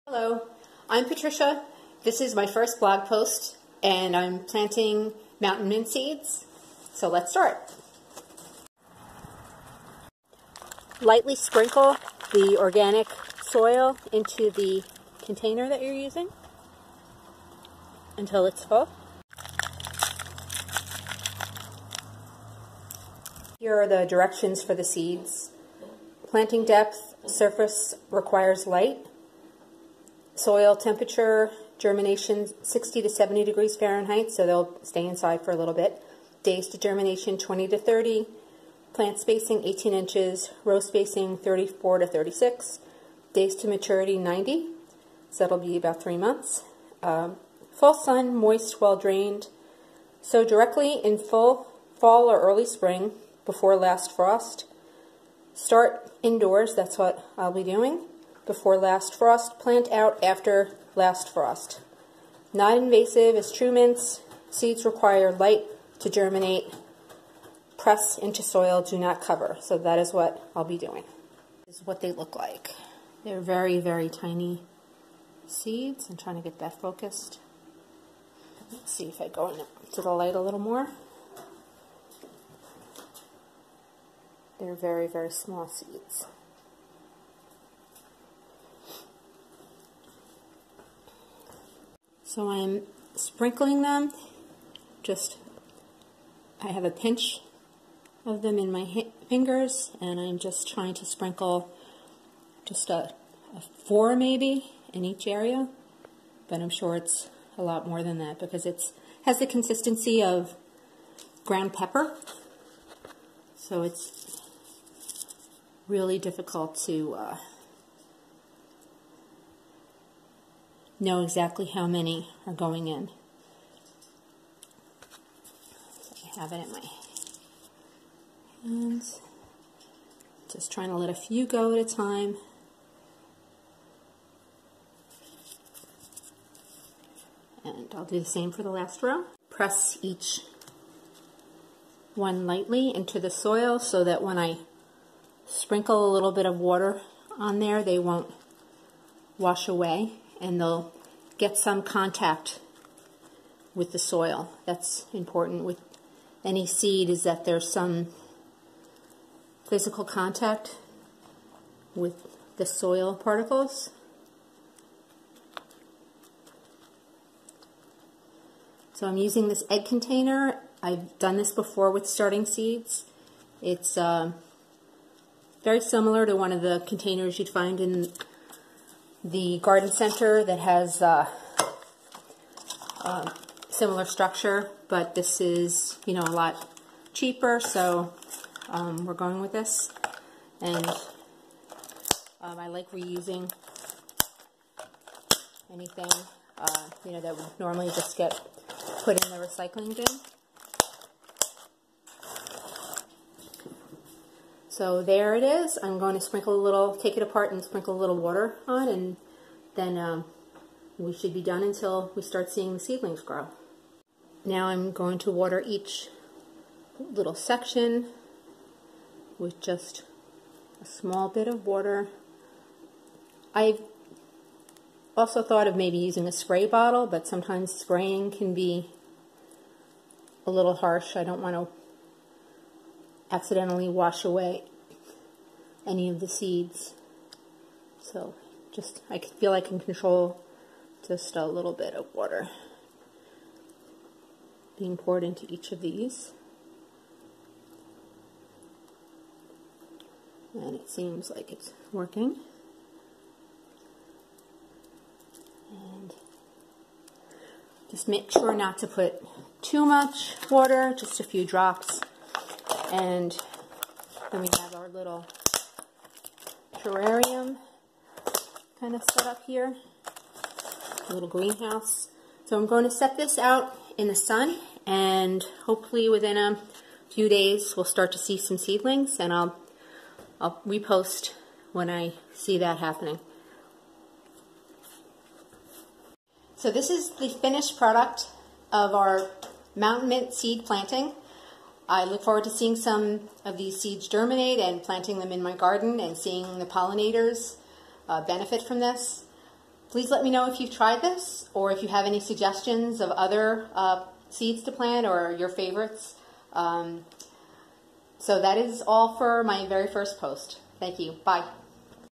Hello, I'm Patricia. This is my first blog post and I'm planting mountain mint seeds. So let's start. Lightly sprinkle the organic soil into the container that you're using until it's full. Here are the directions for the seeds. Planting depth, surface requires light. Soil temperature, germination 60 to 70 degrees Fahrenheit, so they'll stay inside for a little bit. Days to germination 20 to 30. Plant spacing 18 inches. Row spacing 34 to 36. Days to maturity 90, so that'll be about 3 months. Full sun, moist, well drained. Sow directly in full fall or early spring before last frost. Start indoors, that's what I'll be doing. Before last frost, plant out after last frost. Not invasive as true mints. Seeds require light to germinate. Press into soil, do not cover. So that is what I'll be doing. This is what they look like. They're very, very tiny seeds. I'm trying to get that focused. Let's see if I go into the light a little more. They're very, very small seeds. So I'm sprinkling them, I have a pinch of them in my fingers, and I'm just trying to sprinkle just a 4 maybe in each area, but I'm sure it's a lot more than that because it has the consistency of ground pepper, so it's really difficult to know exactly how many are going in. So I have it in my hands. Just trying to let a few go at a time. And I'll do the same for the last row. Press each one lightly into the soil so that when I sprinkle a little bit of water on there, they won't wash away, and they'll get some contact with the soil. That's important with any seed, is that there's some physical contact with the soil particles. So I'm using this egg container. I've done this before with starting seeds. It's very similar to one of the containers you'd find in the garden center that has similar structure, but this is, a lot cheaper, so we're going with this. And I like reusing anything, that would normally just get put in the recycling bin. So there it is. I'm going to take it apart and sprinkle a little water on, and then we should be done until we start seeing the seedlings grow. Now I'm going to water each little section with just a small bit of water. I've also thought of maybe using a spray bottle, but sometimes spraying can be a little harsh. I don't want to accidentally wash away any of the seeds. So I feel I can control just a little bit of water being poured into each of these. And it seems like it's working. And just make sure not to put too much water, just a few drops. And then we have our little terrarium kind of set up here, a little greenhouse. So I'm going to set this out in the sun, and hopefully within a few days we'll start to see some seedlings, and I'll repost when I see that happening. So this is the finished product of our mountain mint seed planting. I look forward to seeing some of these seeds germinate and planting them in my garden and seeing the pollinators benefit from this. Please let me know if you've tried this or if you have any suggestions of other seeds to plant or your favorites. So that is all for my very first post. Thank you. Bye.